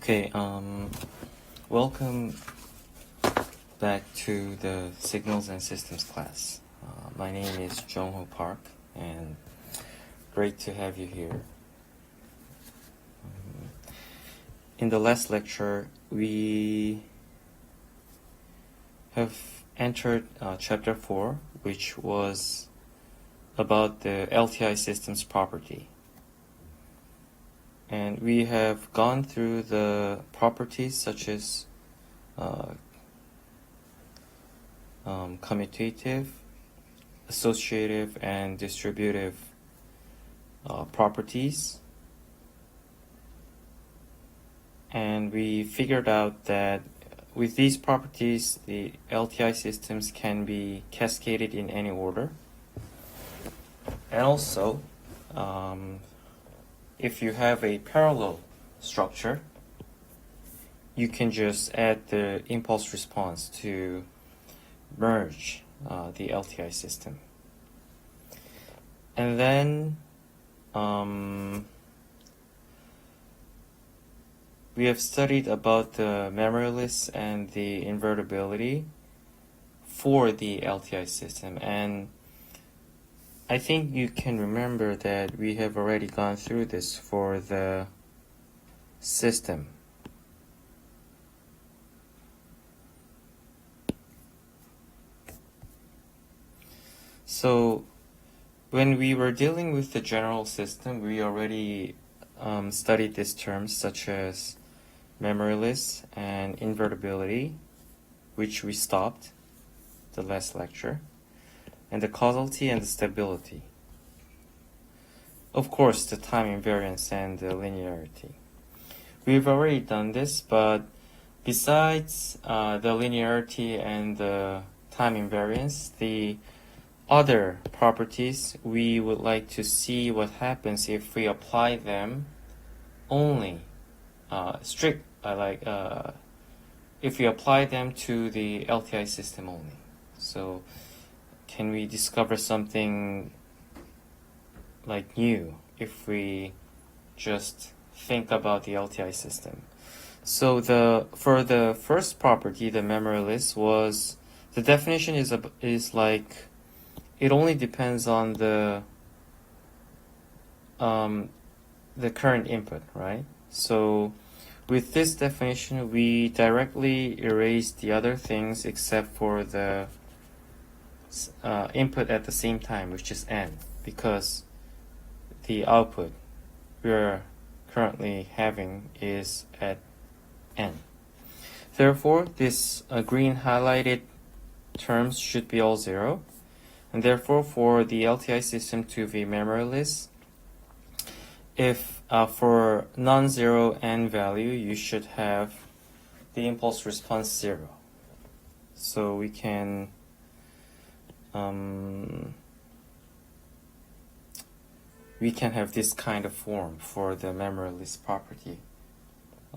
Okay, welcome back to the Signals and Systems class. My name is Jong-ho Park, and great to have you here. In the last lecture, we have entered chapter 4, which was about the LTI systems property. And we have gone through the properties such as commutative, associative, and distributive properties. And we figured out that with these properties, the LTI systems can be cascaded in any order. And also, if you have a parallel structure, you can just add the impulse response to merge the LTI system. And then we have studied about the memoryless and the invertibility for the LTI system. And I think you can remember that we have already gone through this for the system. So when we were dealing with the general system, we already studied these terms such as memoryless and invertibility, which we stopped the last lecture, and the causality and the stability. Of course, the time invariance and the linearity. We've already done this, but besides the linearity and the time invariance, the other properties, we would like to see what happens if we apply them only if we apply them to the LTI system only. So can we discover something like new if we just think about the LTI system? So for the first property, the memoryless, was the definition is like it only depends on the current input, right? So with this definition, we directly erase the other things except for the input at the same time, which is n, because the output we're currently having is at n. Therefore, this green highlighted terms should be all 0. And therefore, for the LTI system to be memoryless, if for non-zero n value, you should have the impulse response 0. So we can have this kind of form for the memoryless property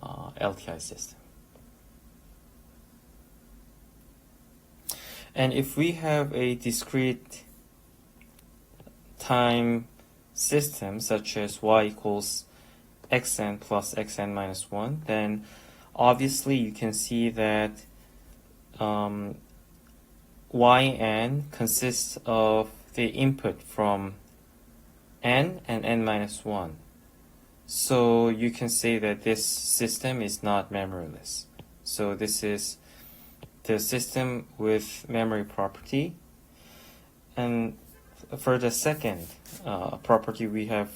LTI system. And if we have a discrete time system such as y equals xn plus xn minus 1, then obviously you can see that yn consists of the input from n and n minus 1. So you can say that this system is not memoryless. So this is the system with memory property. And for the second property, we have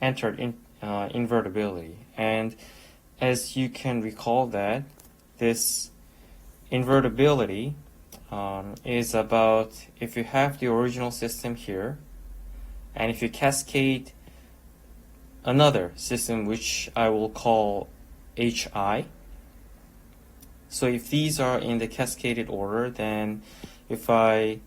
entered in invertibility. And as you can recall that this invertibility is about if you have the original system here, and if you cascade another system, which I will call HI. So if these are in the cascaded order, then if I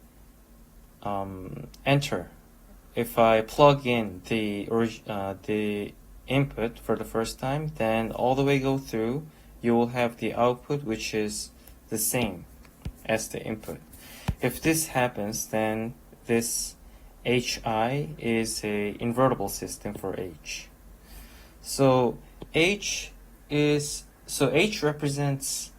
plug in the input for the first time, then all the way go through, you will have the output which is the same as the input. If this happens, then this HI is a invertible system for H. So H is, so H represents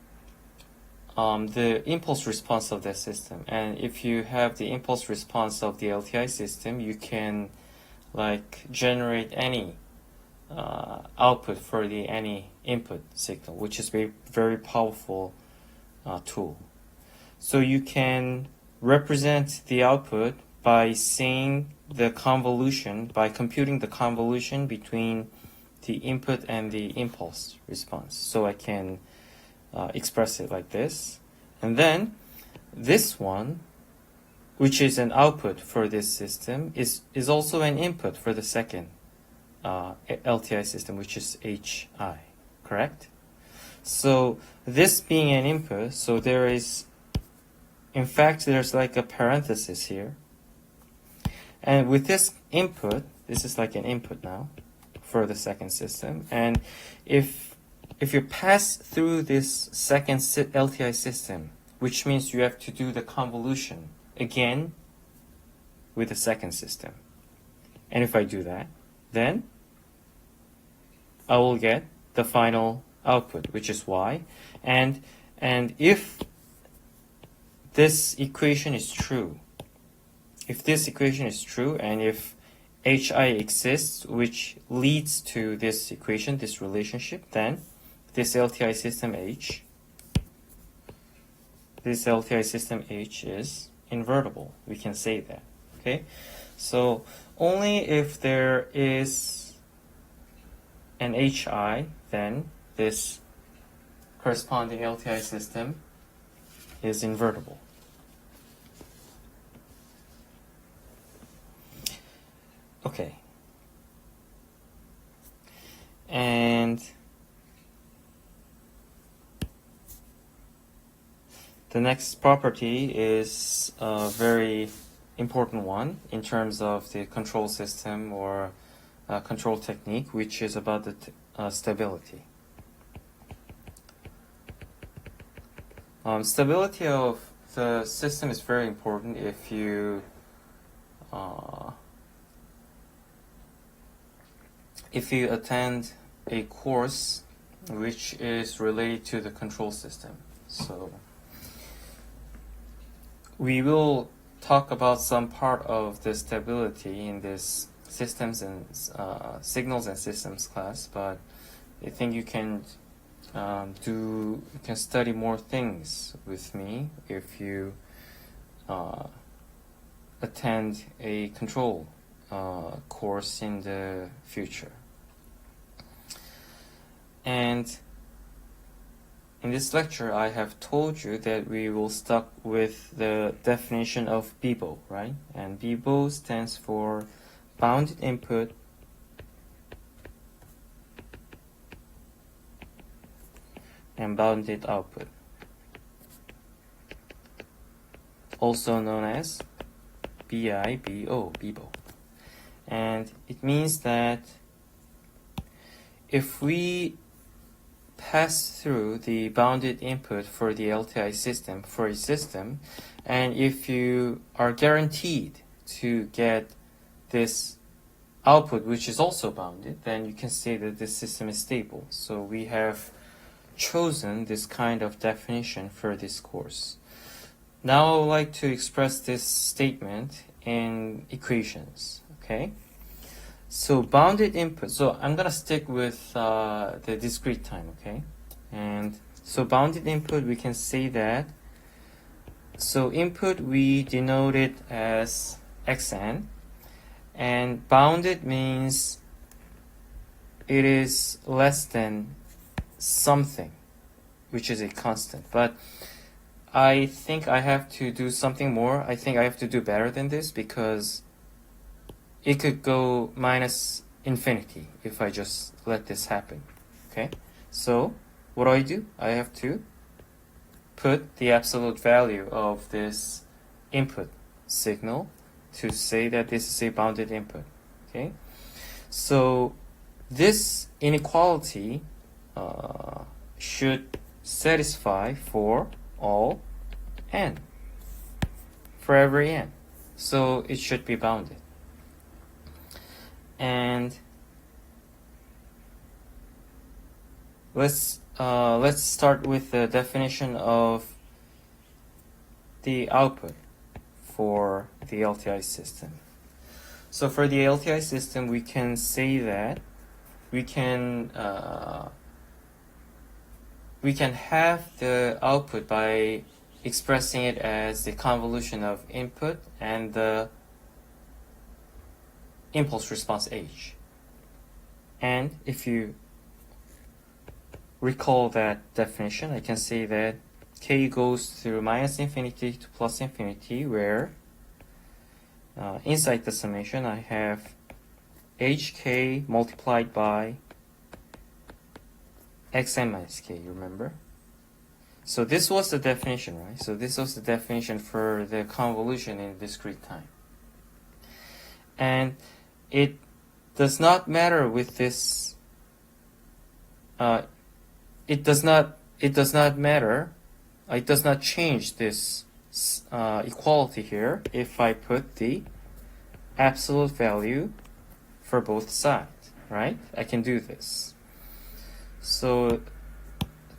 the impulse response of that system. And if you have the impulse response of the LTI system, you can like generate any output for the any input signal, which is a very powerful tool. So you can represent the output by saying the convolution, by computing the convolution between the input and the impulse response. So I can express it like this. And then this one, which is an output for this system, is also an input for the second LTI system, which is HI, correct? So this being an input, so there is, in fact, there's like a parenthesis here. And with this input, this is like an input now for the second system. And if you pass through this second LTI system, which means you have to do the convolution again with the second system. And if I do that, then I will get the final output, which is Y. And if this equation is true, and if HI exists, which leads to this equation, this relationship, then this LTI system H is invertible. We can say that. Okay? So only if there is an HI, then this corresponding LTI system is invertible. Okay. And the next property is a very important one in terms of the control system or control technique, which is about the stability. Stability of the system is very important if you attend a course which is related to the control system. So we will talk about some part of the stability in this systems and signals and systems class, but I think you can study more things with me if you attend a control course in the future. And in this lecture, I have told you that we will start with the definition of BIBO, right? And BIBO stands for bounded input and bounded output, also known as BIBO. And it means that if we pass through the bounded input for the LTI system for a system, and if you are guaranteed to get this output which is also bounded, then you can say that this system is stable. So we have chosen this kind of definition for this course. Now I would like to express this statement in equations. Okay? So bounded input, so I'm going to stick with the discrete time, okay? And so bounded input, we can say that, so input we denote it as xn, and bounded means it is less than something, which is a constant. But I think I have to do something more. I think I have to do better than this, because it could go minus infinity if I just let this happen. Okay? So what do? I have to put the absolute value of this input signal to say that this is a bounded input. Okay? So this inequality should satisfy for all n, for every n. So it should be bounded. And let's start with the definition of the output for the LTI system. So for the LTI system, we can say that we can have the output by expressing it as the convolution of input and the impulse response h. And if you recall that definition, I can say that k goes through minus infinity to plus infinity, where inside the summation I have hk multiplied by xn minus k, remember? So this was the definition, right? So this was the definition for the convolution in discrete time. And it does not matter with this, it does not matter, it does not change this equality here if I put the absolute value for both sides, right? I can do this. So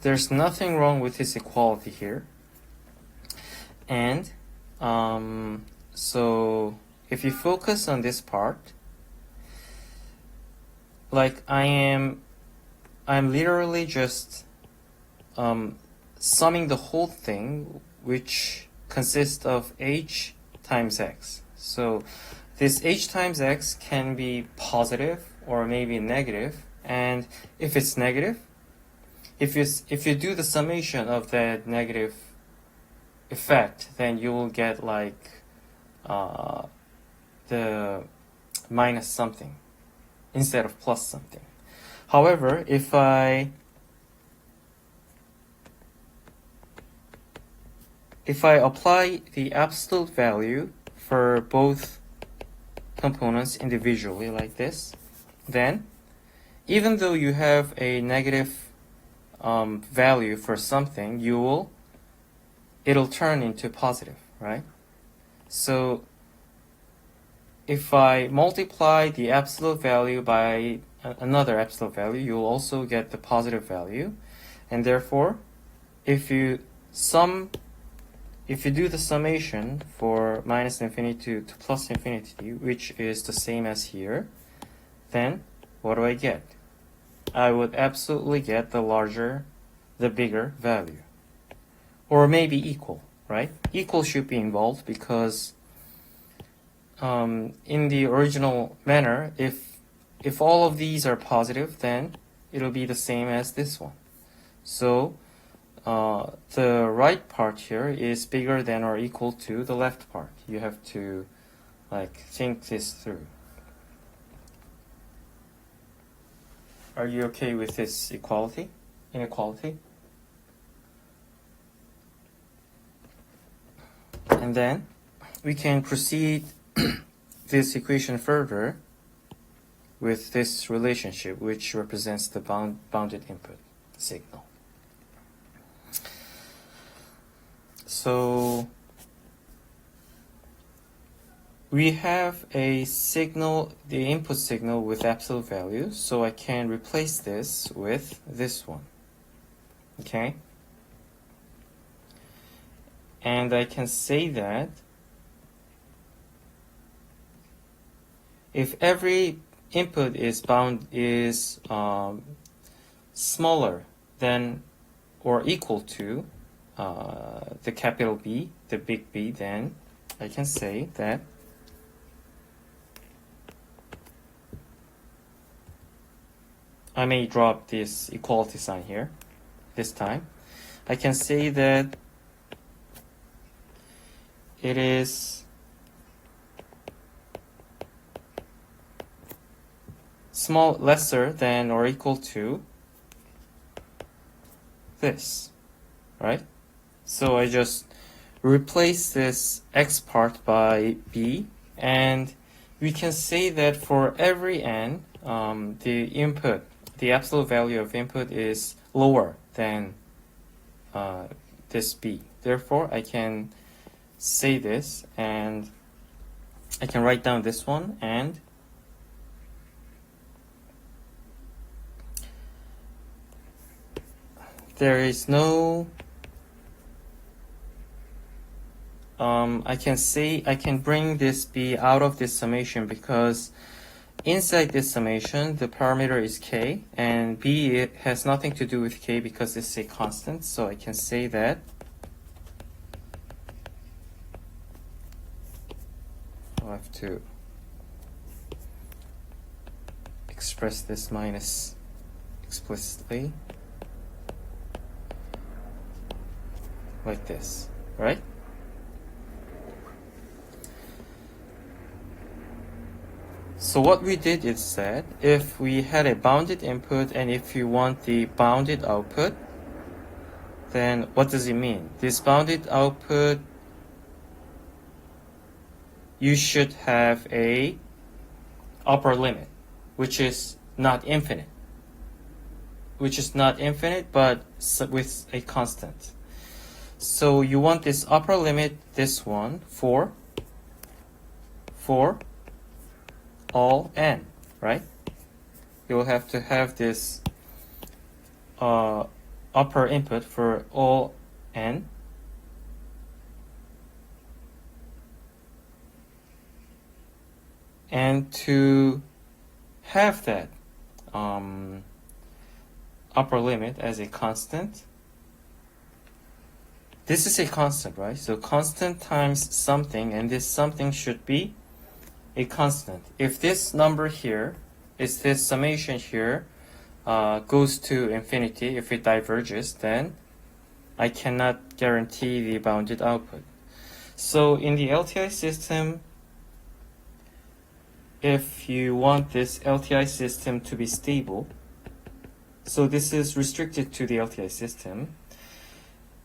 there's nothing wrong with this equality here. And so if you focus on this part, like I'm literally just summing the whole thing, which consists of h times x. So this h times x can be positive or maybe negative, and if it's negative, if you do the summation of that negative effect, then you will get like the minus something instead of plus something. However, if I apply the absolute value for both components individually like this, then even though you have a negative value for something, it'll turn into positive, right? So if I multiply the absolute value by another absolute value, you'll also get the positive value. And therefore, if you do the summation for minus infinity to plus infinity, which is the same as here, then what do I get? I would absolutely get the bigger value. Or maybe equal, right? Equal should be involved because in the original manner, if all of these are positive, then it'll be the same as this one. So the right part here is bigger than or equal to the left part. You have to think this through. Are you okay with this inequality? And then we can proceed this equation further with this relationship, which represents the bounded input signal. So we have a signal, the input signal with absolute value, so I can replace this with this one. Okay? And I can say that if every input is smaller than or equal to the capital B, the big B, then I can say that I may drop this equality sign here this time. I can say that it is lesser than or equal to this, right? So I just replace this x part by b, and we can say that for every n, the absolute value of input is lower than this b. Therefore, I can say this, and I can write down this one, and there is no I can bring this b out of this summation because inside this summation the parameter is k and b it has nothing to do with k because it's a constant, so I can say that I'll have to express this minus explicitly like this, right? So what we did is that if we had a bounded input and if you want the bounded output, then what does it mean? This bounded output, you should have a upper limit, which is not infinite. But with a constant. So you want this upper limit, this one, for all n, right? You'll have to have this upper input for all n. And to have that upper limit as a constant, this is a constant, right? So constant times something, and this something should be a constant. If this number here, is this summation here, goes to infinity, if it diverges, then I cannot guarantee the bounded output. So in the LTI system, if you want this LTI system to be stable, so this is restricted to the LTI system.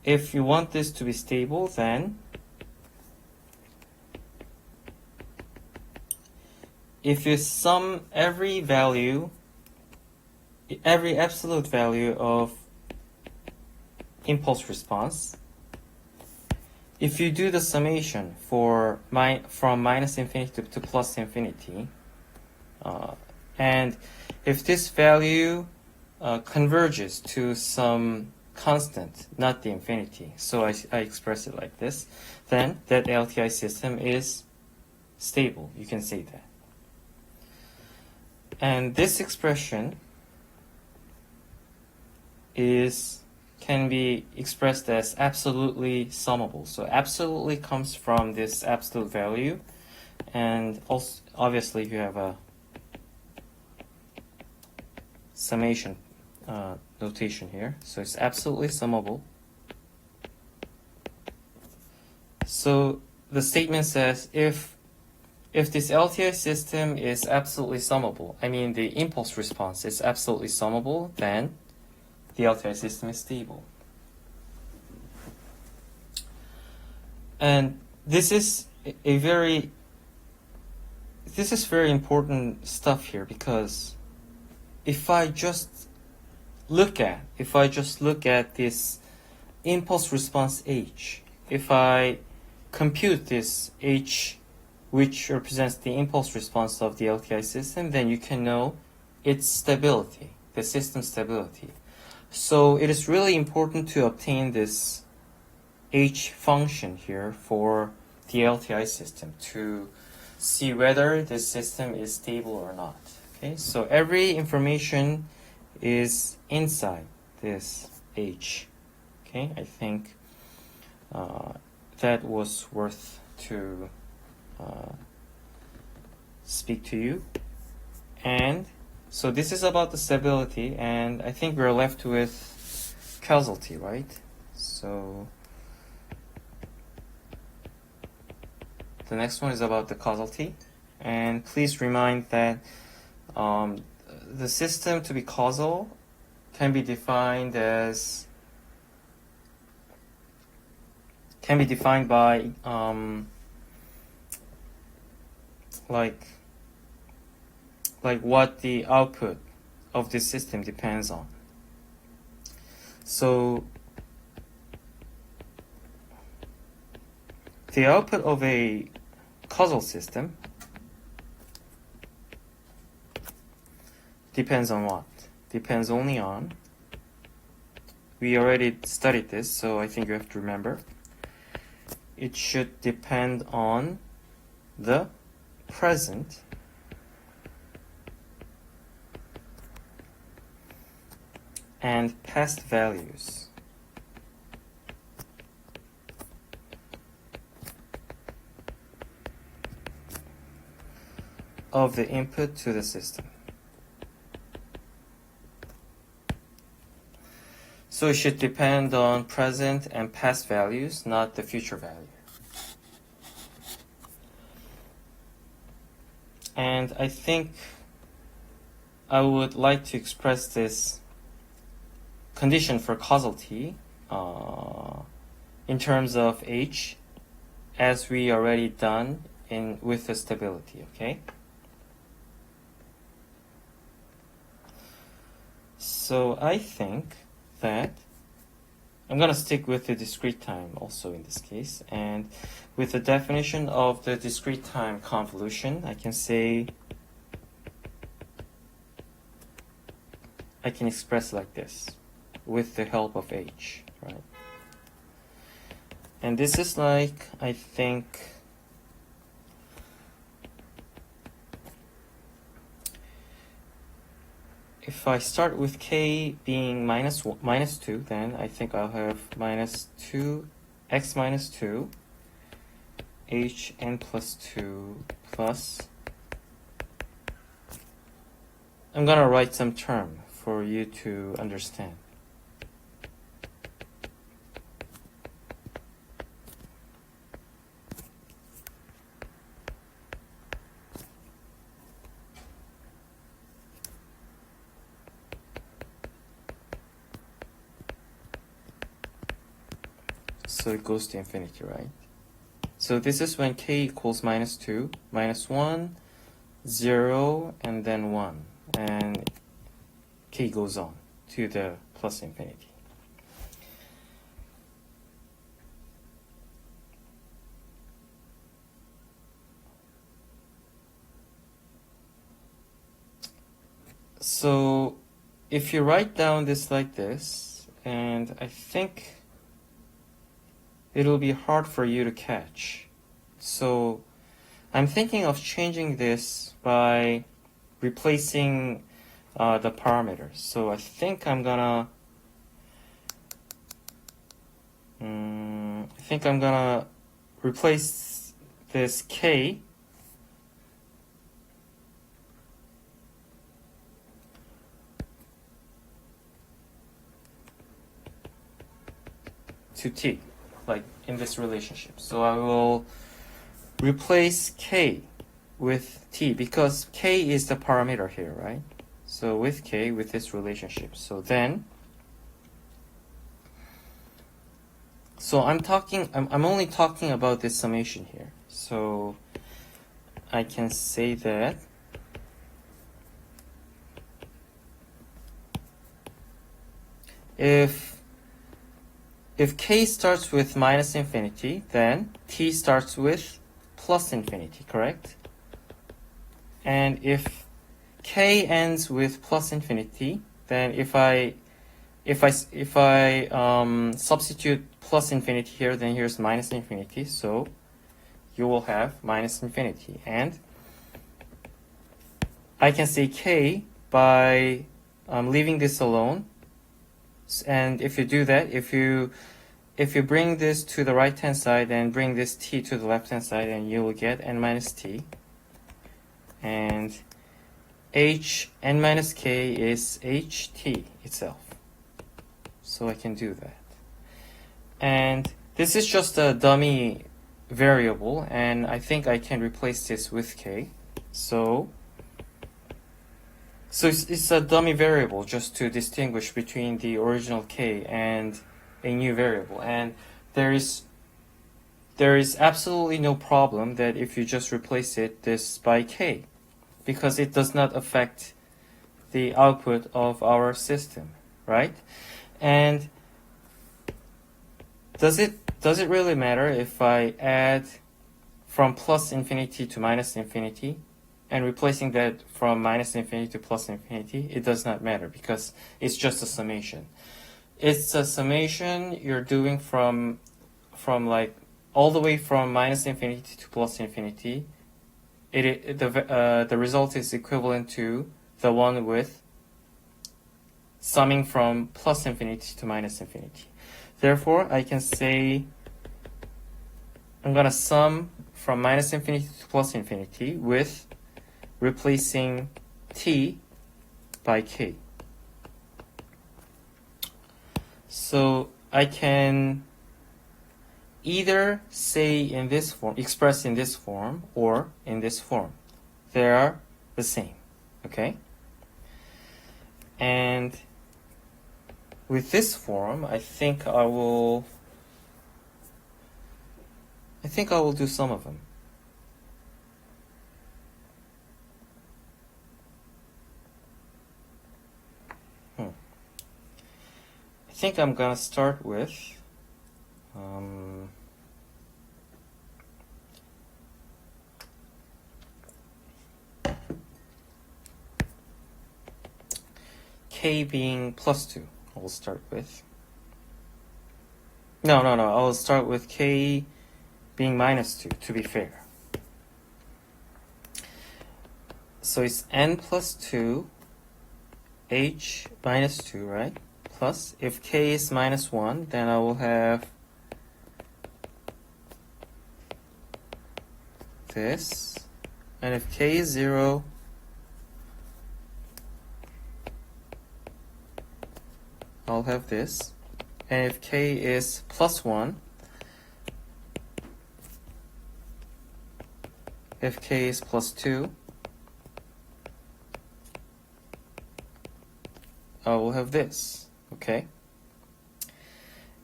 If you want this to be stable, then if you sum every absolute value of impulse response, if you do the summation from minus infinity to plus infinity, and if this value converges to some constant, not the infinity, so I express it like this, then that LTI system is stable. You can say that. And this expression can be expressed as absolutely summable. So absolutely comes from this absolute value, and also obviously you have a summation notation here. So it's absolutely summable. So the statement says if this LTI system is absolutely summable, I mean the impulse response is absolutely summable, then the LTI system is stable. And this is very important stuff here, because if I just look at this impulse response h, if I compute this h which represents the impulse response of the LTI system, then you can know its stability, the system stability. So it is really important to obtain this h function here for the LTI system to see whether this system is stable or not. Okay, so every information is inside this h. Okay, I think that was worth to speak to you. And so this is about the stability, and I think we're left with causality, right? So the next one is about the causality, and please remind that the system to be causal can be defined by like what the output of this system depends on. So the output of a causal system depends on what? Depends only on we already studied this, so I think you have to remember. It should depend on the present and past values of the input to the system. So it should depend on present and past values, not the future value. And I think I would like to express this condition for causality in terms of H, as we already done with the stability, okay? So I think that I'm going to stick with the discrete time also in this case, and with the definition of the discrete time convolution, I can say, I can express like this with the help of H, right? And this is like, I think, if I start with k being minus 2, then I think I'll have minus 2, x minus 2, h n plus 2 plus, I'm going to write some term for you to understand. So it goes to infinity, right? So this is when k equals minus 2, minus 1, 0, and then 1. And k goes on to the plus infinity. So if you write down this like this, and I think it'll be hard for you to catch. So I'm thinking of changing this by replacing the parameters. So I think I'm gonna replace this k to t, like in this relationship. So I will replace k with t, because k is the parameter here, right? So with k, with this relationship. So then, so I'm only talking about this summation here. So I can say that if k starts with minus infinity, then t starts with plus infinity, correct? And if k ends with plus infinity, then if I substitute plus infinity here, then here's minus infinity. So you will have minus infinity, and I can say k by leaving this alone. And if you do that, if you bring this to the right hand side and bring this t to the left hand side, and you will get n minus t, and h n minus k is ht itself. So I can do that. And this is just a dummy variable, and I think I can replace this with k. So it's a dummy variable just to distinguish between the original k and a new variable. And there is absolutely no problem that if you just replace this by k, because it does not affect the output of our system, right? And does it really matter if I add from plus infinity to minus infinity and replacing that from minus infinity to plus infinity? It does not matter, because it's just a summation. it's a summation you're doing from like all the way from minus infinity to plus infinity. The result is equivalent to the one with summing from plus infinity to minus infinity. Therefore, I can say I'm going to sum from minus infinity to plus infinity with replacing t by k. So I can either say in this form, express in this form, or in this form. They are the same, okay? And with this form, I think I will do some of them. I think I'm gonna start with k being plus 2. I'll start with. No. I'll start with k being minus 2, to be fair. So it's n plus 2, h minus 2, right? Plus, if k is minus 1, then I will have this. And if k is 0, I'll have this. And if k is plus 1, if k is plus 2, I will have this, okay?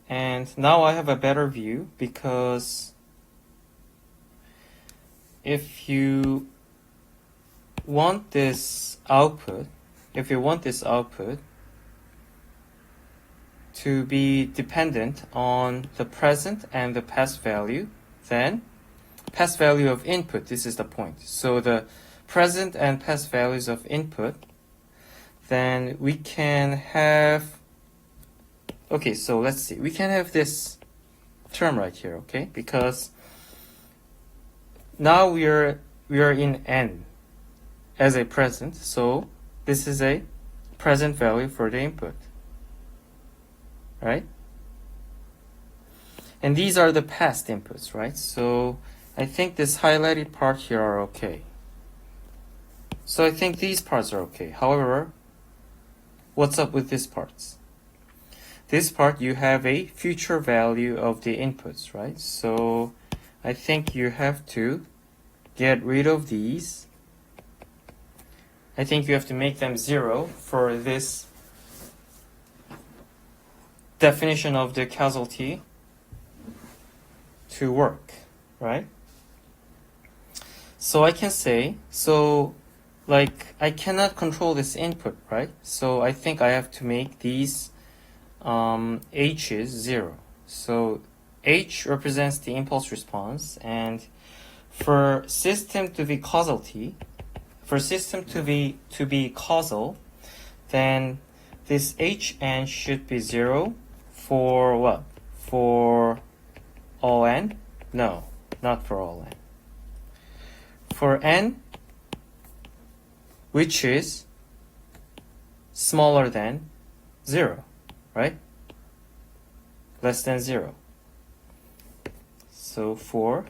And now I have a better view, because if you want this output, to be dependent on the present and the past value, then past value of input, this is the point. So the present and past values of input, then we can have, okay, so let's see. We can have this term right here, okay? Because now we are in n as a present, so this is a present value for the input, right? And these are the past inputs, right? So I think this highlighted part here are okay. So I think these parts are okay. However, what's up with these parts? This part, you have a future value of the inputs, right? So I think you have to get rid of these. I think you have to make them 0 for this definition of the causality to work, right? So I can say, like, I cannot control this input, right? So I think I have to make these h's 0. So h represents the impulse response, and for system to be causality, causal, then this hn should be 0 for what? For all n? No, not for all n. For n, which is smaller than 0, right? Less than 0. So for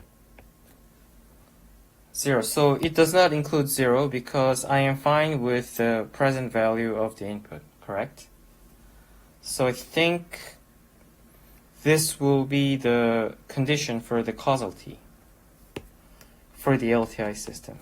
0. So it does not include 0 because I am fine with the present value of the input, correct? So I think this will be the condition for the causality for the LTI system.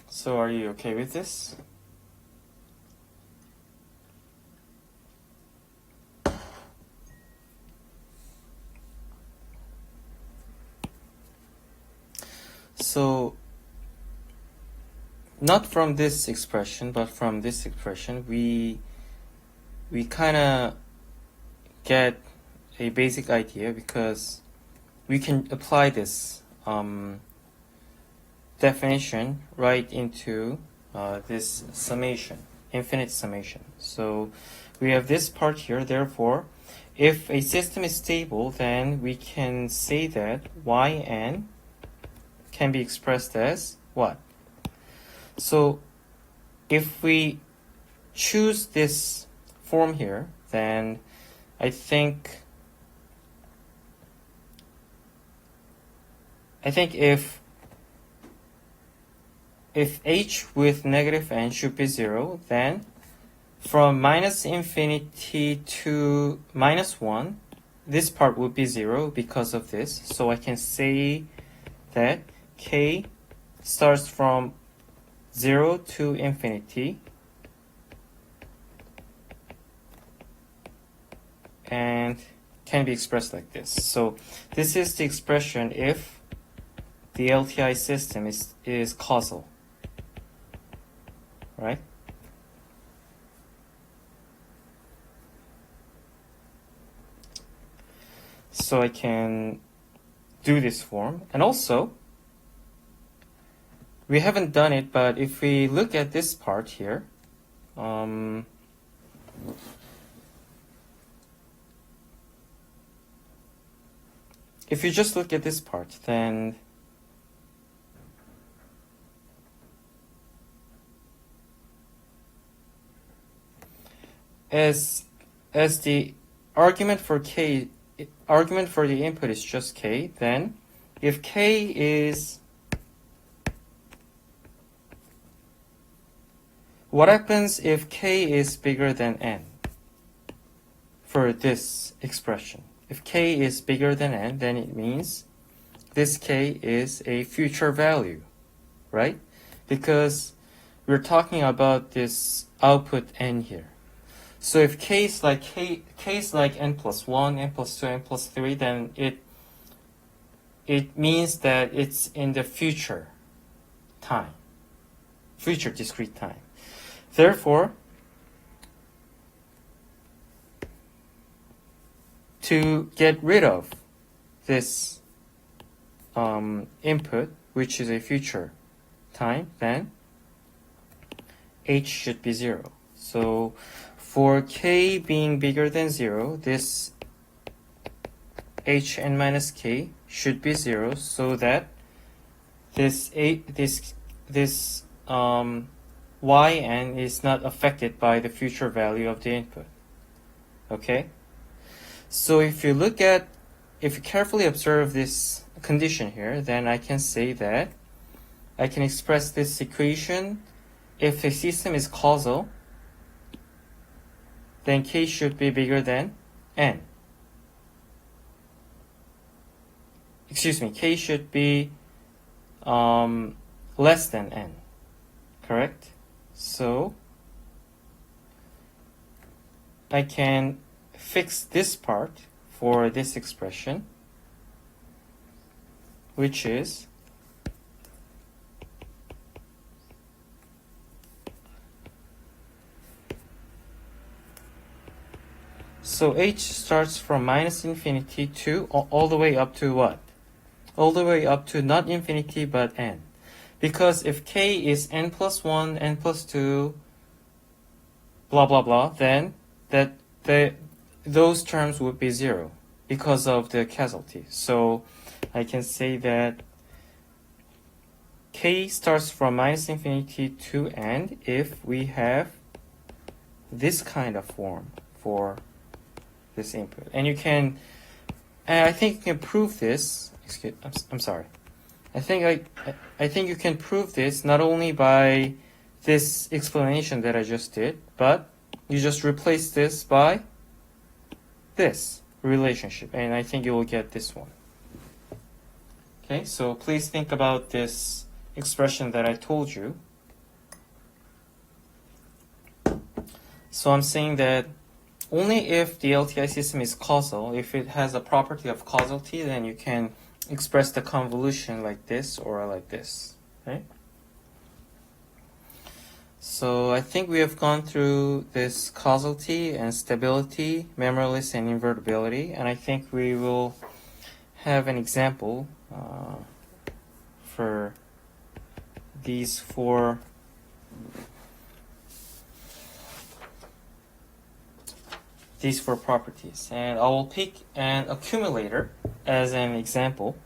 So are you okay with this? So not from this expression, but from this expression, we kind of get a basic idea, because we can apply this definition right into this summation, infinite summation. So we have this part here. Therefore, if a system is stable, then we can say that yn can be expressed as what? So if we choose this form here, then I think if h with negative n should be 0, then from minus infinity to minus 1, this part would be 0 because of this. So I can say that k starts from 0 to infinity, and can be expressed like this. So this is the expression if the LTI system is causal, right? So I can do this form. And also, we haven't done it, but if we look at this part here, if you just look at this part, then as the argument for the input is just k, then if k is, what happens if k is bigger than n for this expression? If k is bigger than n, then it means this k is a future value, right? Because we're talking about this output n here. So if k is like n plus 1, n plus 2, n plus 3, then it means that it's in the future time, future discrete time. Therefore, to get rid of this input, which is a future time, then h should be 0. So for k being bigger than 0, this hn minus k should be 0, so that this yn is not affected by the future value of the input. Okay? So if you carefully observe this condition here, then I can say that I can express this equation. If the system is causal, then k should be bigger than n. Excuse me, k should be less than n. Correct? So I can fix this part for this expression, which is so h starts from minus infinity to all the way up to what? All the way up to not infinity but n. Because if k is n plus 1, n plus 2, blah blah blah, then those terms would be 0 because of the causality. So I can say that k starts from minus infinity to n if we have this kind of form for this input. And I think you can prove this. I'm sorry. I think you can prove this not only by this explanation that I just did, but you just replace this by this relationship, and I think you will get this one. Okay, so please think about this expression that I told you. So I'm saying that only if the LTI system is causal, if it has a property of causality, then you can express the convolution like this or like this, right? So I think we have gone through this causality and stability, memoryless and invertibility, and I think we will have an example for these four properties. And I will pick an accumulator as an example.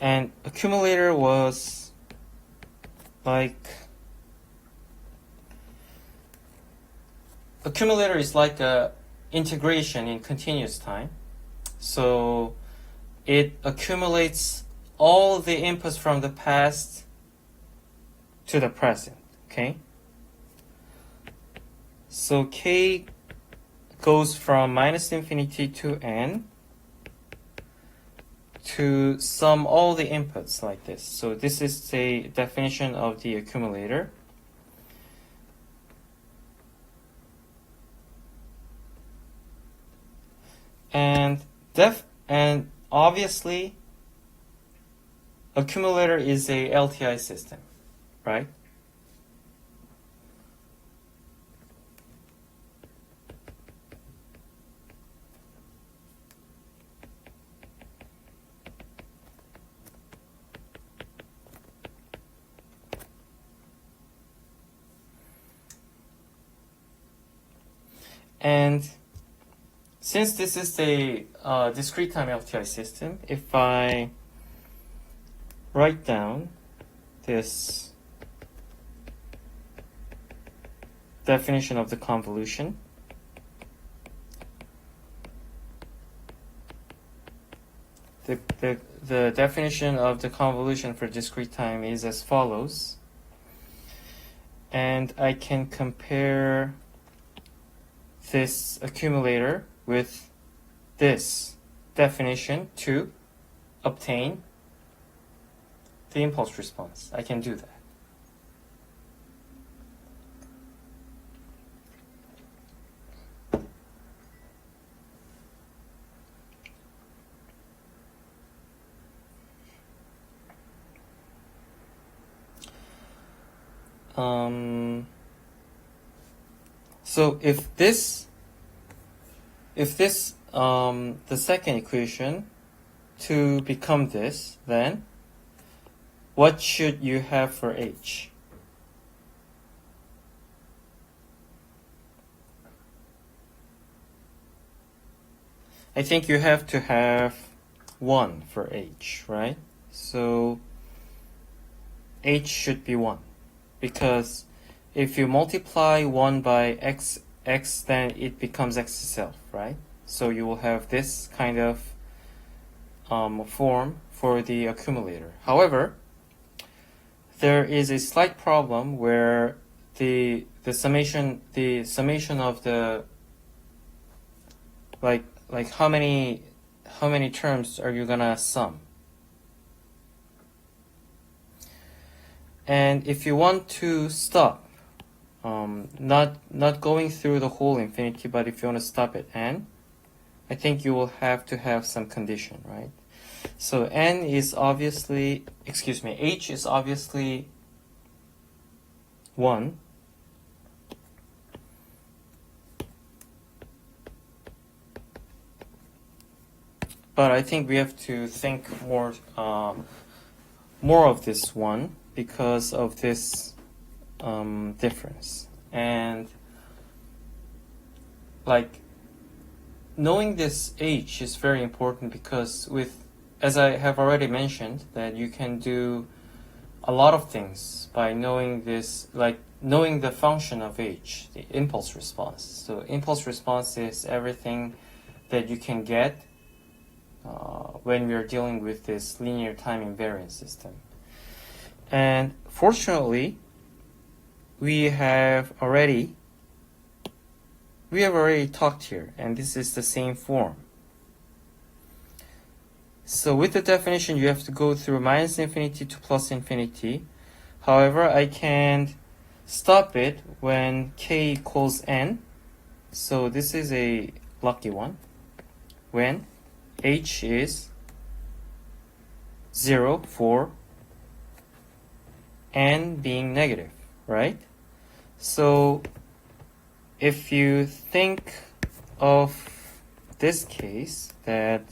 And accumulator was like accumulator is like a integration in continuous time. So it accumulates all the inputs from the past to the present, okay? So k goes from minus infinity to n to sum all the inputs like this. So this is the definition of the accumulator. And obviously accumulator is a LTI system, right? And since this is the discrete time LTI system, if I write down this definition of the convolution, the definition of the convolution for discrete time is as follows. And I can compare this accumulator with this definition to obtain the impulse response. I can do that. So if this the second equation to become this, then what should you have for H? I think you have to have 1 for H, right? So H should be 1, because if you multiply 1 by x, then it becomes x itself, right? So you will have this kind of form for the accumulator. However, there is a slight problem where the summation of the like how many terms are you gonna sum? And if you want to stop, not going through the whole infinity, but if you want to stop at n, I think you will have to have some condition, right? So n is obviously, h is obviously 1. But I think we have to think more of this one because of this difference. And like knowing this h is very important, because as I have already mentioned, that you can do a lot of things by knowing this, like knowing the function of h, the impulse response. So impulse response is everything that you can get when we are dealing with this linear time invariant system. And fortunately, we have already talked here, and this is the same form. So with the definition, you have to go through minus infinity to plus infinity. However, I can stop it when k equals n. So this is a lucky one. When h is 0 for n being negative, right? So if you think of this case that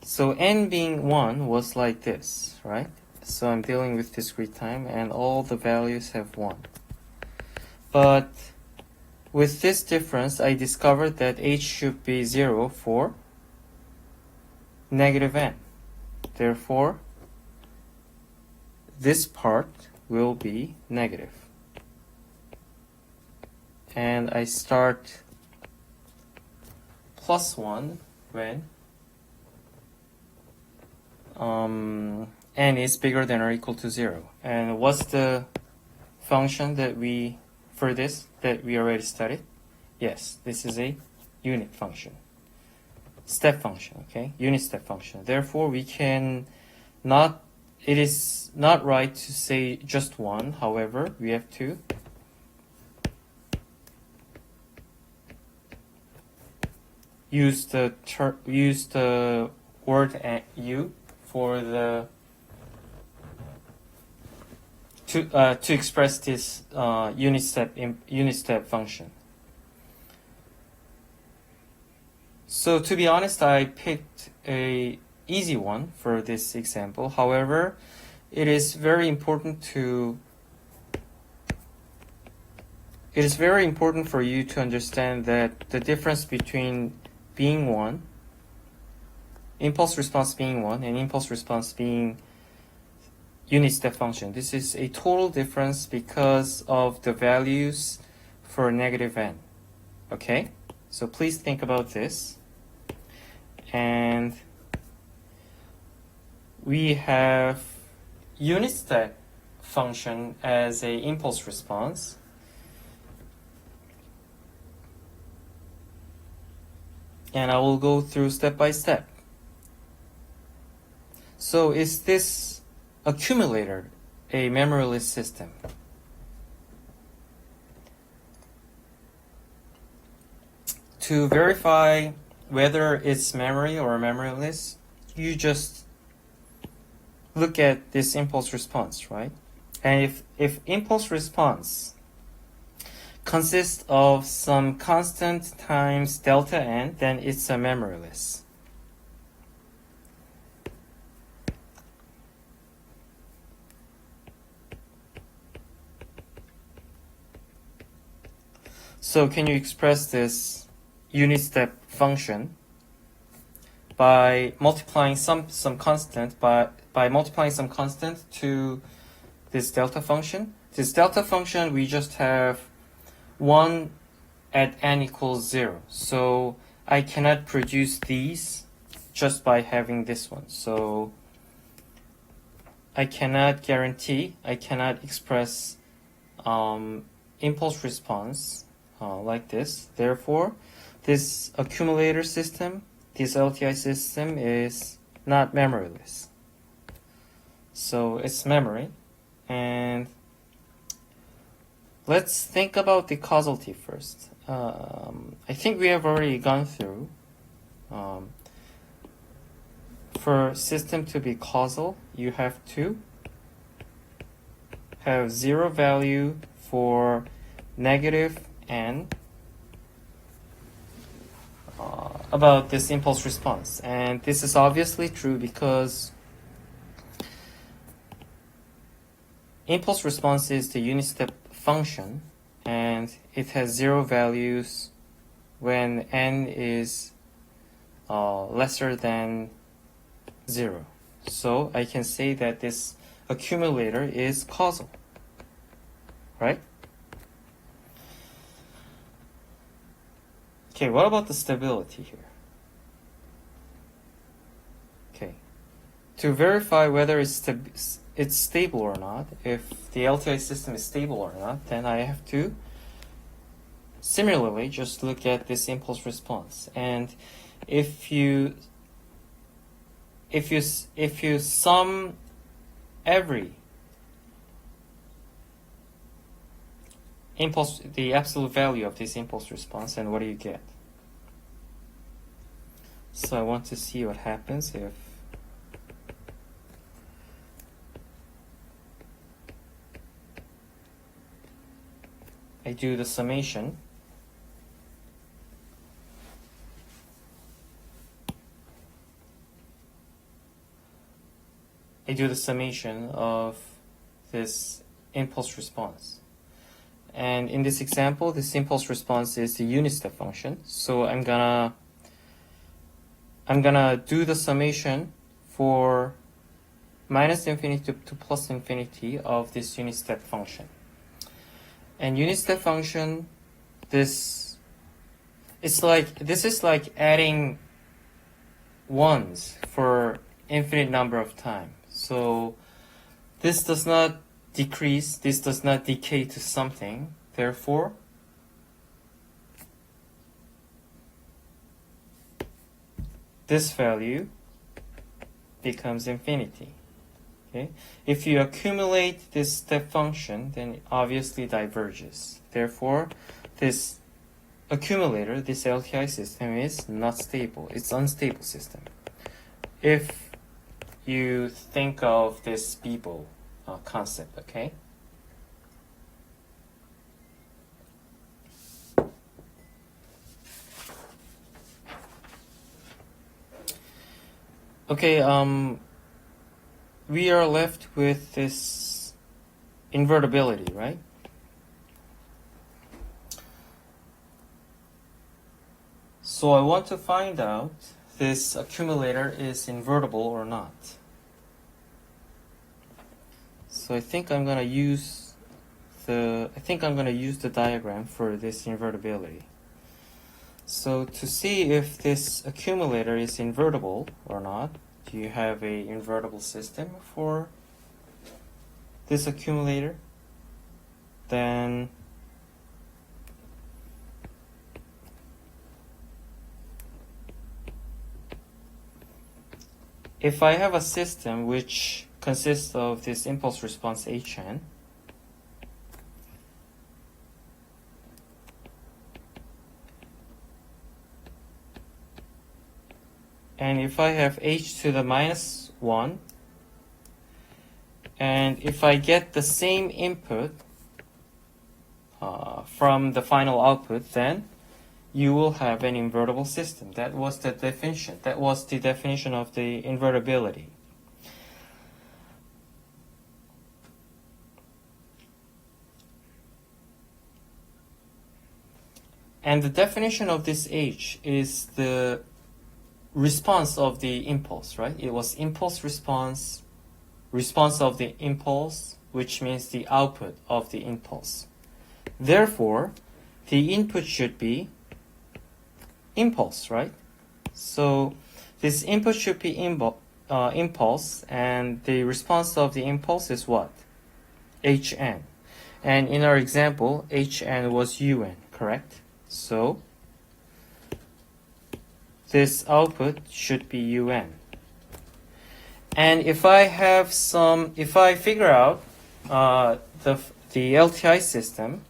so n being 1 was like this, right? So I'm dealing with discrete time and all the values have 1. But with this difference, I discovered that h should be 0 for negative n. Therefore, this part will be negative. And I start plus 1 when n is bigger than or equal to 0. And what's the function that we already studied? Yes, this is a unit function. Step function, okay? Unit step function. Therefore, it is not right to say just 1. However, we have to use the word u for the to express this unit step function. So to be honest, I picked a easy one for this example. However, it is very important for you to understand that the difference between being 1, impulse response being 1, and impulse response being unit step function. This is a total difference because of the values for negative n. Okay? So please think about this. And we have unit step function as a impulse response. And I will go through step by step. So is this accumulator a memoryless system? To verify whether it's memory or memoryless, you just look at this impulse response, right? And if impulse response consists of some constant times delta n, then it's a memoryless. So can you express this unit step function by multiplying some constant by multiplying some constant to this delta function? This delta function, we just have 1 at n equals 0. So I cannot produce these just by having this one. So I cannot express impulse response like this. Therefore, this accumulator system, this LTI system is not memoryless. So it's memory. And let's think about the causality first. I think we have already gone through. For system to be causal, you have to have 0 value for negative n about this impulse response. And this is obviously true because impulse response is the unit step function, and it has 0 values when n is lesser than 0. So I can say that this accumulator is causal, right? Okay, what about the stability here? Okay, to verify whether it's stable or not, if the LTI system is stable or not, then I have to Similarly, just look at this impulse response, and if you sum every impulse, the absolute value of this impulse response, and what do you get? So I want to see what happens if I do the summation. I do the summation of this impulse response. And in this example, this impulse response is the unit step function. So I'm gonna do the summation for minus infinity to plus infinity of this unit step function. And unit step function, this is like adding ones for infinite number of times. So this does not decrease, this does not decay to something. Therefore, this value becomes infinity. Okay? If you accumulate this step function, then it obviously diverges. Therefore, this accumulator, this LTI system, is not stable. It's unstable system. If you think of this Beeble concept, okay? Okay, we are left with this invertibility, right? So I want to find out this accumulator is invertible or not. So I think I'm going to use the diagram for this invertibility. So to see if this accumulator is invertible or not, do you have a invertible system for this accumulator? Then if I have a system which consists of this impulse response Hn, and if I have h to the minus 1, and if I get the same input from the final output, then you will have an invertible system. That was the definition. That was the definition of the invertibility. And the definition of this H is the response of the impulse, right? It was impulse response, response of the impulse, which means the output of the impulse. Therefore, the input should be impulse, right? So this input should be impulse, and the response of the impulse is what? Hn. And in our example, Hn was Un, correct? So this output should be Un. And if I figure out the LTI system,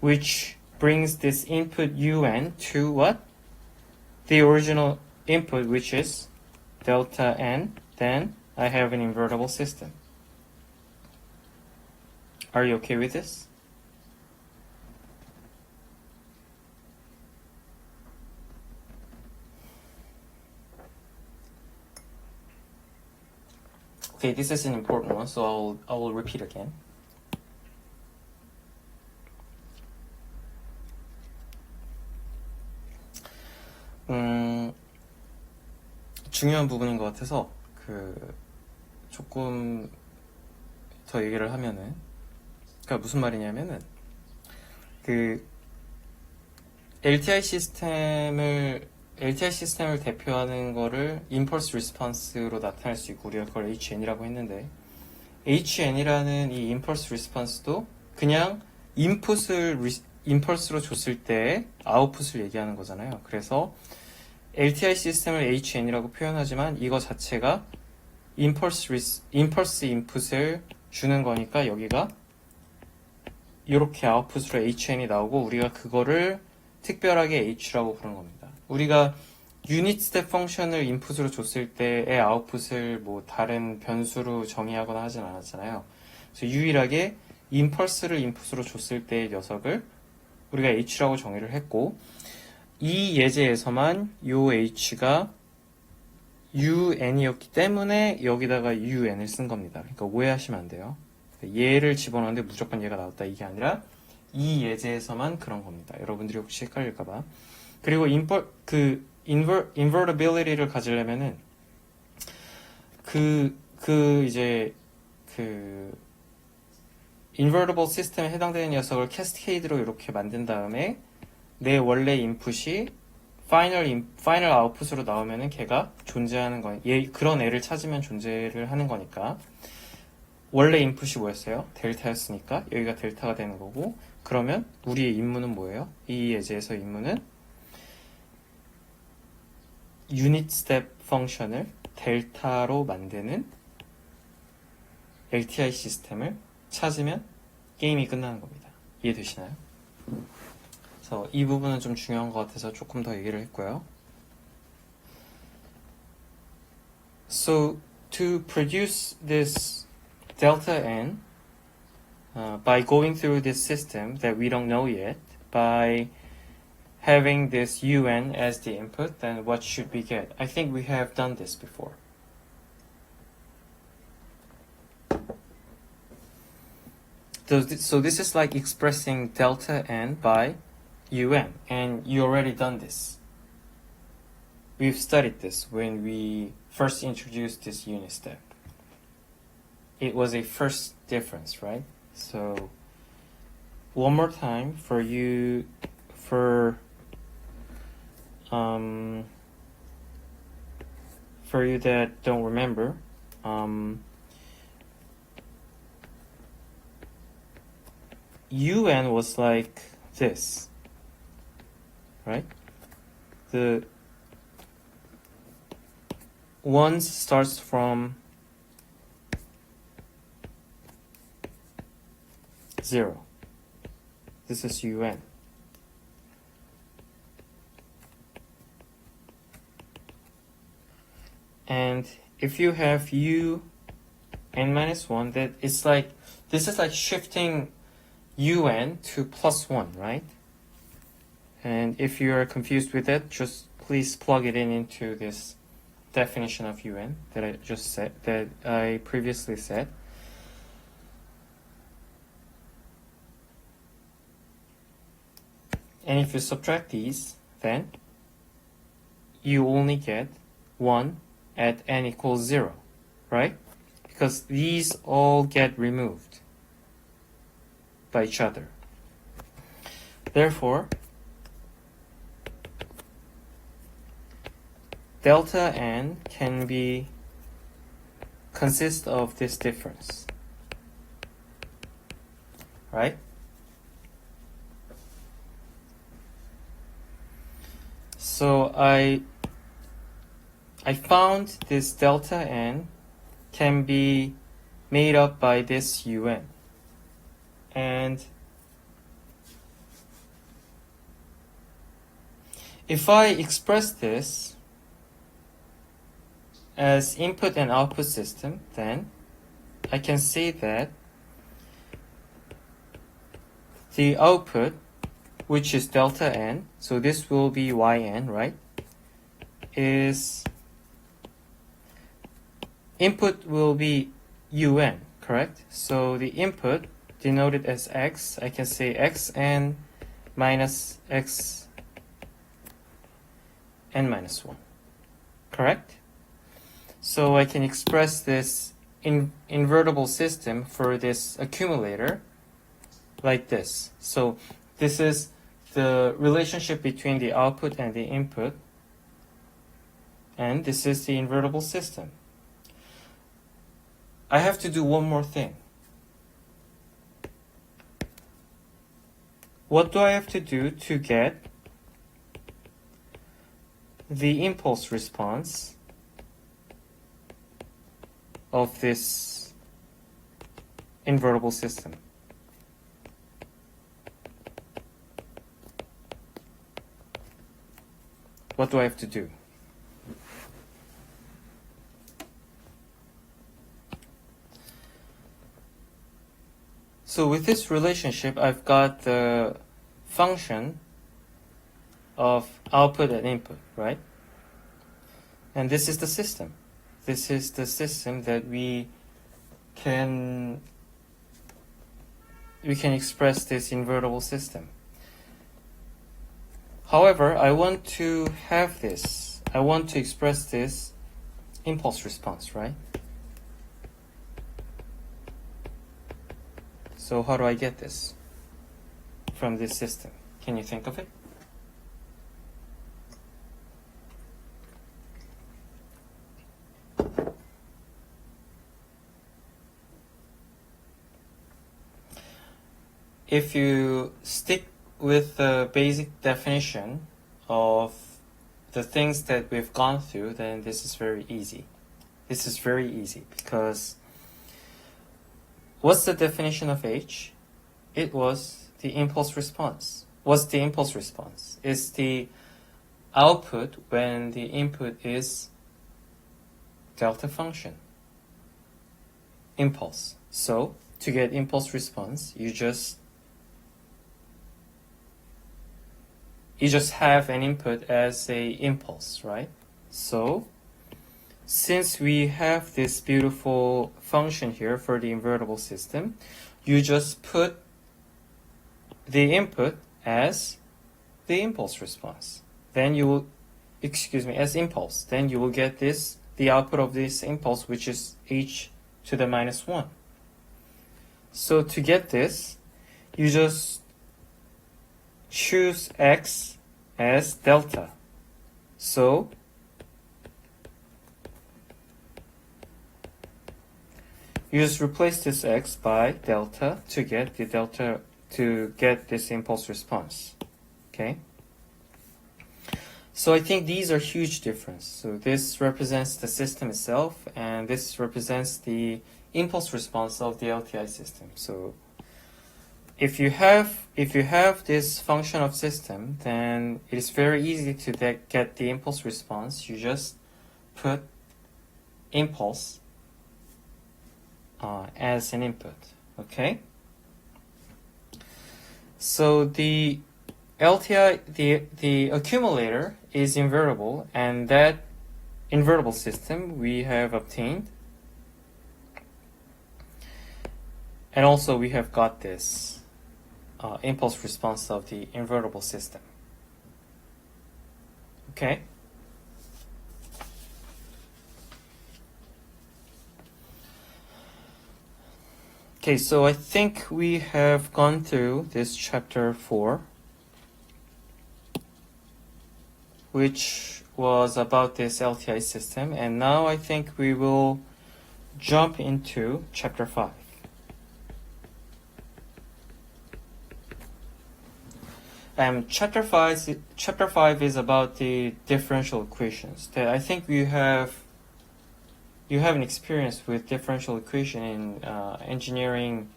which brings this input Un to what? The original input, which is delta n, then I have an invertible system. Are you okay with this? Okay, this is an important one, so I will repeat again. 중요한 부분인 것 같아서 조금 더 얘기를 하면은, 그러니까 무슨 말이냐면은 LTI 시스템을 대표하는 거를 임펄스 리스폰스로 나타낼 수 있고, 우리가 그걸 HN이라고 했는데, HN이라는 이 임펄스 리스폰스도 그냥 인풋을 임펄스로 줬을 때 아웃풋을 얘기하는 거잖아요. 그래서 LTI 시스템을 HN이라고 표현하지만 이거 자체가 임펄스 인풋을 주는 거니까 여기가 이렇게 아웃풋으로 HN이 나오고 우리가 그거를 특별하게 H라고 부르는 겁니다. 우리가 유닛 스텝 펑션을 인풋으로 줬을 때의 아웃풋을 뭐 다른 변수로 정의하거나 하진 않았잖아요. 그래서 유일하게 임펄스를 인풋으로 줬을 때의 녀석을 우리가 H라고 정의를 했고 이 예제에서만 요 H가 UN이었기 때문에 여기다가 UN을 쓴 겁니다. 그러니까 오해하시면 안 돼요. 얘를 집어넣었는데 무조건 얘가 나왔다 이게 아니라 이 예제에서만 그런 겁니다. 여러분들이 혹시 헷갈릴까봐. 그리고 invertibility를 가지려면은 invertible 시스템에 해당되는 녀석을 캐스케이드로 이렇게 만든 다음에 내 원래 인풋이 파이널 아웃풋으로 나오면은 걔가 존재하는 거, 그런 애를 찾으면 존재를 하는 거니까 원래 인풋이 뭐였어요? 델타였으니까 여기가 델타가 되는 거고 그러면 우리의 임무는 뭐예요? 이 예제에서 임무는 유닛 스텝 펑션을 델타로 만드는 LTI 시스템을 찾으면 게임이 끝나는 겁니다. 이해되시나요? 그래서 이 부분은 좀 중요한 것 같아서 조금 더 얘기를 했고요. So to produce this delta n by going through this system that we don't know yet, by having this un as the input, then what should we get? I think we have done this before. So this is like expressing delta n by un, and you already done this. We've studied this when we first introduced this unit step. It was a first difference, right? So one more time for you that don't remember, UN was like this, right? The ones starts from 0. This is UN. And if you have U n minus 1, that it's like, this is like shifting UN to plus 1, right? And if you are confused with it, just please plug it in into this definition of UN that I just said, that I previously said. And if you subtract these, then you only get 1 at n equals 0, right? Because these all get removed by each other. Therefore, delta n can consist of this difference, right? So I found this delta n can be made up by this un. And if I express this as input and output system, then I can say that the output, which is delta n, so this will be yn, right, is input will be un, correct? So the input denoted as x, I can say xn minus x n minus 1, correct? So I can express this invertible system for this accumulator like this. So this is the relationship between the output and the input, and this is the invertible system. I have to do one more thing. what do I have to do to get the impulse response of this invertible system? What do I have to do? So with this relationship, I've got the function of output and input, right? And this is the system. This is the system that we can express this invertible system. However, I want to have this. I want to express this impulse response, right? So how do I get this from this system? Can you think of it? If you stick with the basic definition of the things that we've gone through, then this is very easy. This is very easy because what's the definition of H? It was the impulse response. What's the impulse response? It's the output when the input is delta function, impulse. So to get impulse response, you just have an input as a impulse, right? So since we have this beautiful function here for the invertible system, you just put the input as the impulse response. Then you will, as impulse. Then you will get this, the output of this impulse, which is h to the minus 1. So to get this, you just choose x as delta. So you just replace this x by delta to get this impulse response. Okay? So I think these are huge difference. So this represents the system itself, and this represents the impulse response of the LTI system. So if you have this function of system, then it is very easy to get the impulse response. You just put impulse as an input. Okay. So the LTI, the accumulator is invertible, and that invertible system we have obtained. And also we have got this impulse response of the invertible system. Okay? Okay, so I think we have gone through this chapter 4, which was about this LTI system, and now I think we will jump into chapter 5. Chapter 5 is about the differential equations. I think you have an experience with differential equation in engineering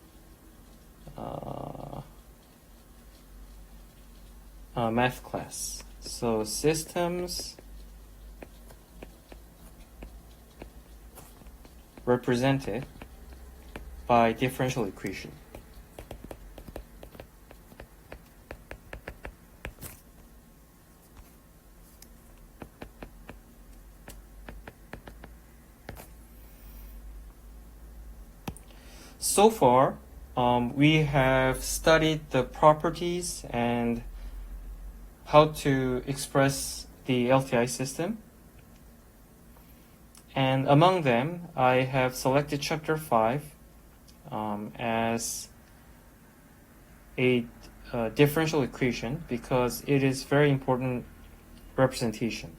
math class. So systems represented by differential equation. So far, we have studied the properties and how to express the LTI system. And among them, I have selected chapter 5 as a differential equation because it is very important representation.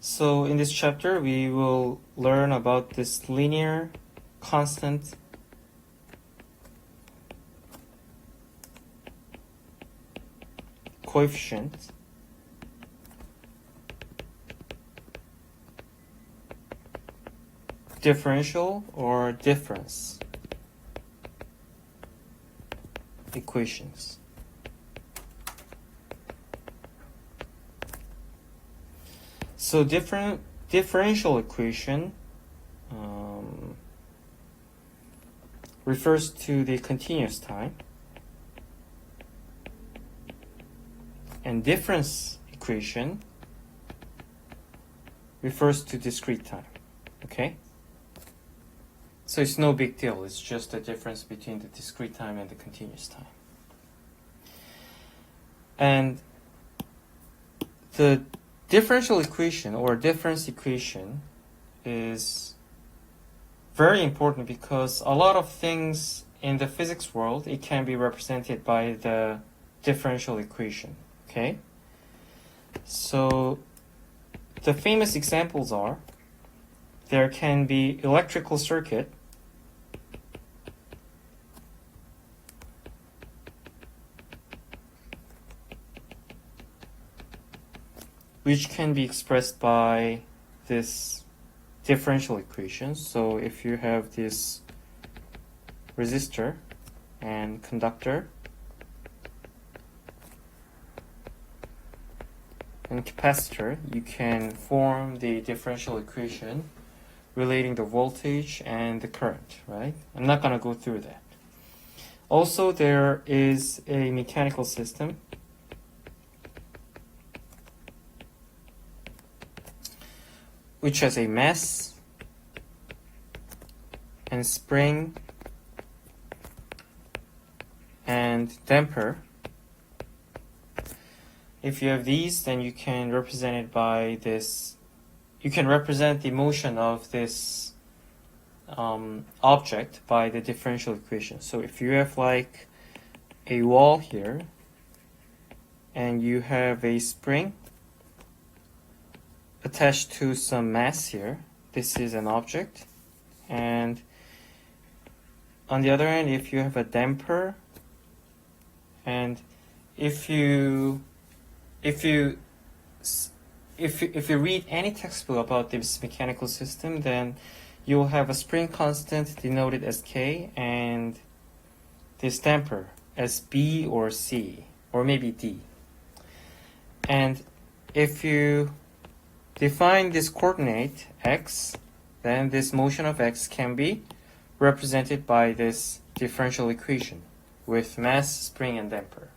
So in this chapter, we will learn about this linear constant coefficient differential or difference equations. So differential equation refers to the continuous time, and difference equation refers to discrete time. Okay? So it's no big deal. It's just the difference between the discrete time and the continuous time. And the differential equation or difference equation is very important because a lot of things in the physics world, it can be represented by the differential equation. Okay? So the famous examples are, there can be electrical circuit which can be expressed by this differential equation. So if you have this resistor and conductor and capacitor, you can form the differential equation relating the voltage and the current, right? I'm not going to go through that. Also, there is a mechanical system which has a mass and spring and damper. If you have these, then you can represent it by this. You can represent the motion of this object by the differential equation. So if you have like a wall here and you have a spring attached to some mass here, this is an object. And on the other hand, if you have a damper, and if you read any textbook about this mechanical system, then you'll have a spring constant denoted as K and this damper as B or C or maybe D. And if you define this coordinate x, then this motion of x can be represented by this differential equation with mass, spring, and damper.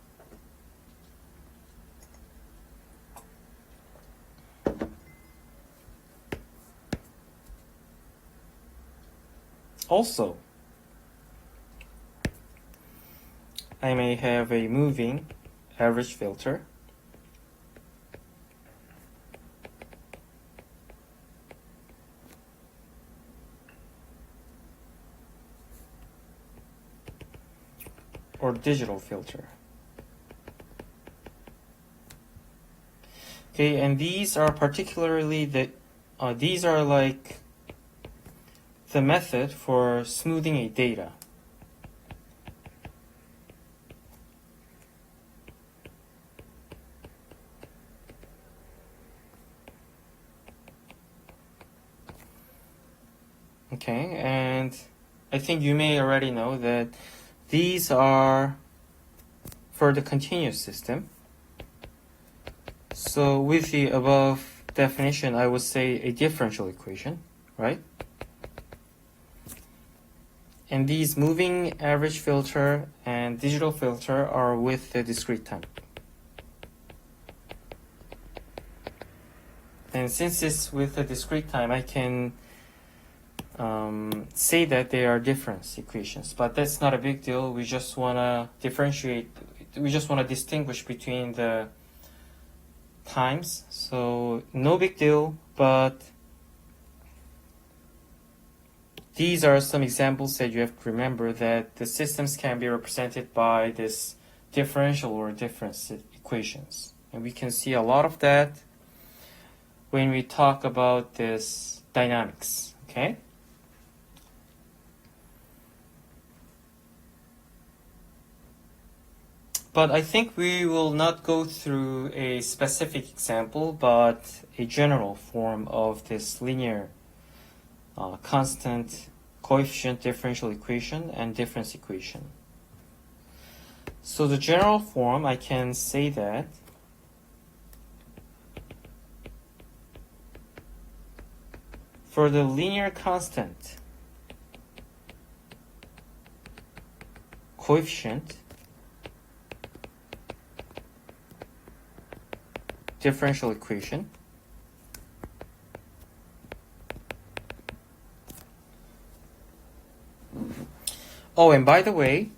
Also, I may have a moving average filter or digital filter. Okay, and these are particularly these are like the method for smoothing a data. Okay, and I think you may already know that these are for the continuous system. So with the above definition, I would say a differential equation, right? And these moving average filter and digital filter are with the discrete time. And since it's with the discrete time, I can say that they are difference equations, but that's not a big deal. We just want to differentiate, we just want to distinguish between the times. So no big deal, but these are some examples that you have to remember, that the systems can be represented by this differential or difference equations. And we can see a lot of that when we talk about this dynamics, okay? But I think we will not go through a specific example, but a general form of this linear constant coefficient differential equation and difference equation. So the general form, I can say that for the linear constant coefficient differential equation, oh, and by the way,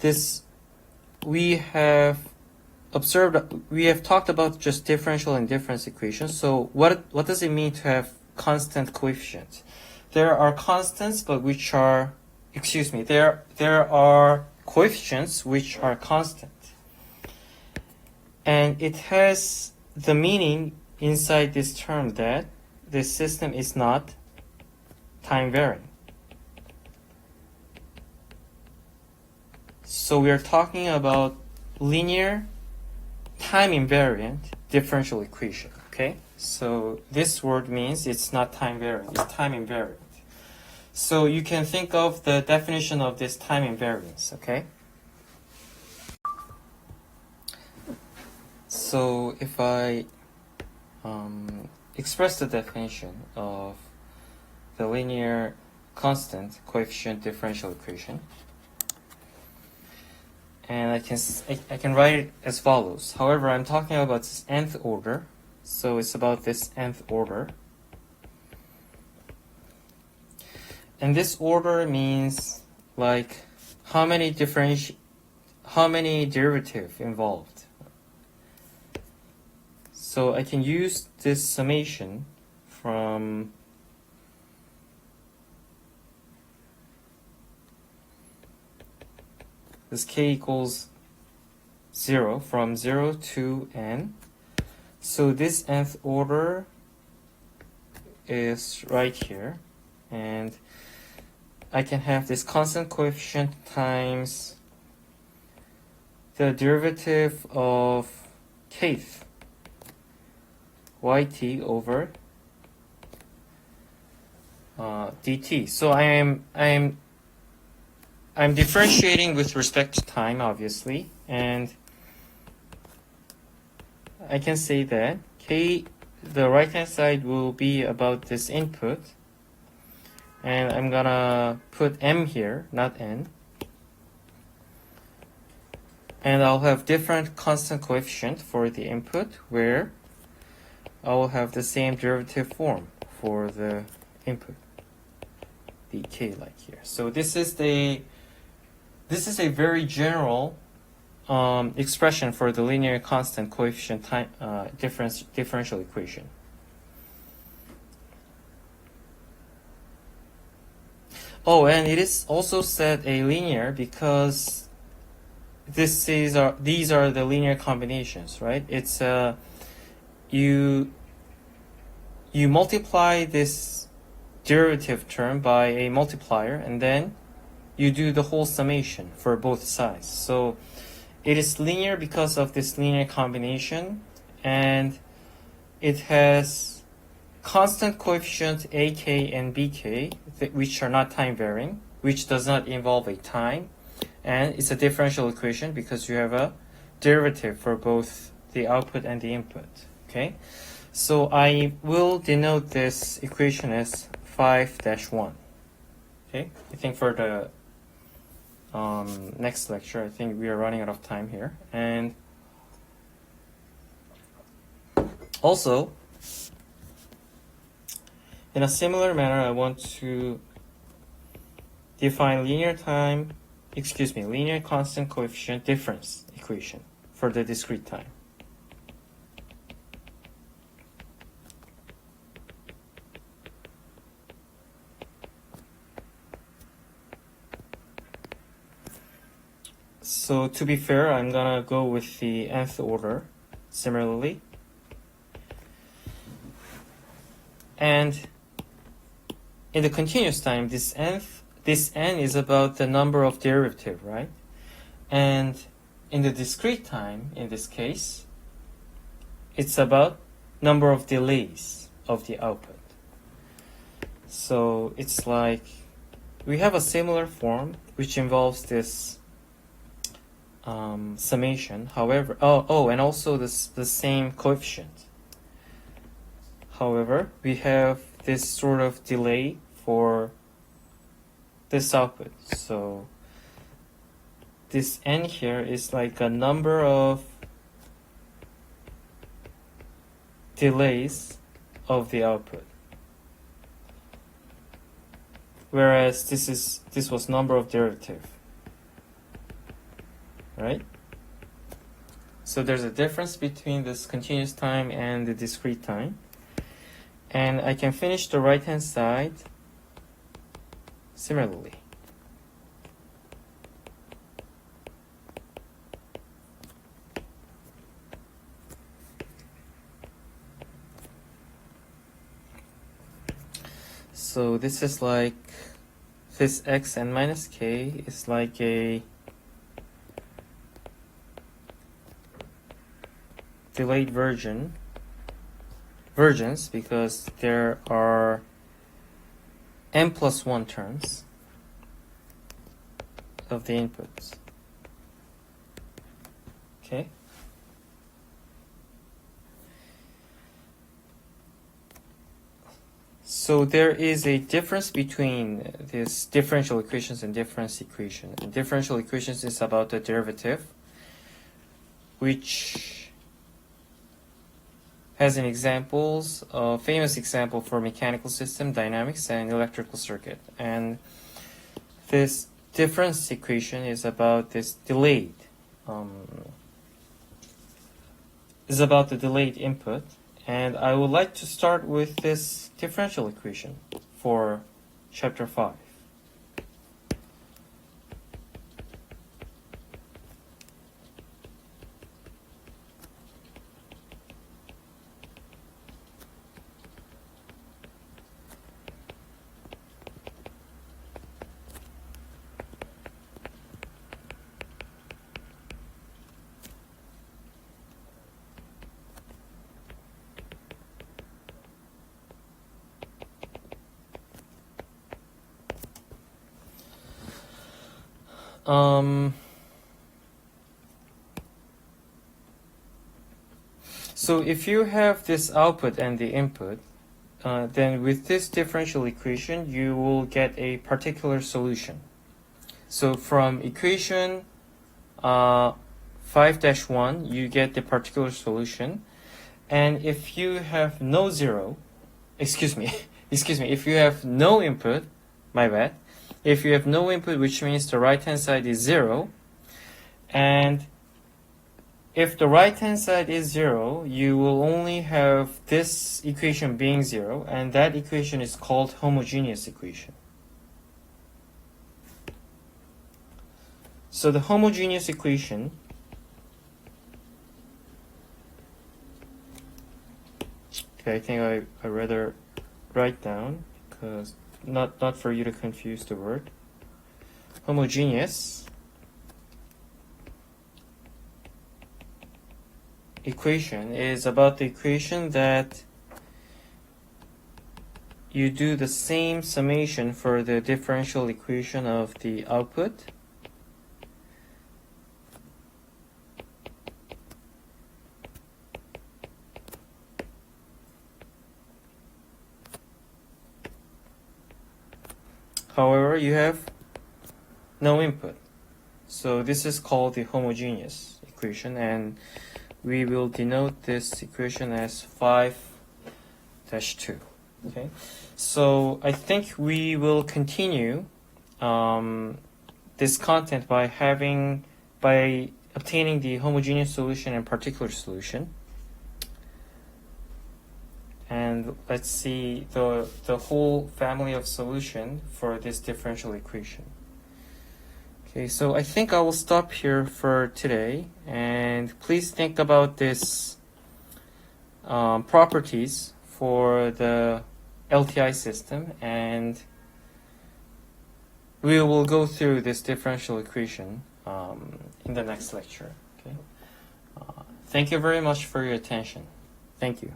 this we have talked about just differential and difference equations. So what does it mean to have constant coefficients? There are constants, but which are, there are coefficients which are constant. And it has the meaning inside this term that this system is not time varying. So we are talking about linear time invariant differential equation, okay? So this word means it's not time varying, it's time invariant. So you can think of the definition of this time invariance, okay? So if I express the definition of the linear constant coefficient differential equation, and I can write it as follows. However, I'm talking about this nth order, so it's about this nth order. And this order means like how many derivative involved. So I can use this summation from this k equals 0, from 0 to n. So this nth order is right here, and I can have this constant coefficient times the derivative of kth yt over dt. So I'm differentiating with respect to time, obviously, and I can say that k, the right hand side will be about this input, and I'm gonna put m here, not n, and I'll have different constant coefficient for the input, where I will have the same derivative form for the input, dk, like here. So this is a very general expression for the linear constant coefficient time differential equation. Oh, and it is also said a linear because these are the linear combinations, right? It's you multiply this derivative term by a multiplier, and then you do the whole summation for both sides. So it is linear because of this linear combination, and it has constant coefficients ak and bk, which are not time varying, which does not involve a time, and it's a differential equation because you have a derivative for both the output and the input. Okay, so I will denote this equation as 5-1. Okay, I think for the next lecture, I think we are running out of time here. And also, in a similar manner, I want to define linear constant coefficient difference equation for the discrete time. So to be fair, I'm gonna go with the nth order similarly. And in the continuous time, this n is about the number of derivative, right? And in the discrete time, in this case, it's about number of delays of the output. So it's like we have a similar form which involves this summation. However, and also the same coefficient. However, we have this sort of delay for this output. So this n here is like a number of delays of the output, whereas this was number of derivative, right? So there's a difference between this continuous time and the discrete time. And I can finish the right hand side similarly. So this is like this x and minus k is like a delayed versions because there are n plus 1 terms of the inputs. Okay. So there is a difference between these differential equations and difference equation. And differential equations is about the derivative, which has an examples, a famous example for mechanical system, dynamics, and electrical circuit. And this difference equation is about this delayed, is about the delayed input. And I would like to start with this differential equation for chapter 5. So if you have this output and the input, then with this differential equation, you will get a particular solution. So from equation 5-1, you get the particular solution. And if you have no zero, excuse me, if you have no input, my bad. If you have no input, which means the right-hand side is 0, and if the right-hand side is 0, you will only have this equation being 0, and that equation is called homogeneous equation. So the homogeneous equation I think I rather write down because not for you to confuse the word. Homogeneous equation is about the equation that you do the same summation for the differential equation of the output. However, you have no input. So this is called the homogeneous equation, and we will denote this equation as 5-2. Okay, so I think we will continue this content by obtaining the homogeneous solution and particular solution. And let's see the whole family of solution for this differential equation. Okay, so I think I will stop here for today, and please think about this properties for the LTI system, and we will go through this differential equation in the next lecture. Okay. Thank you very much for your attention. Thank you.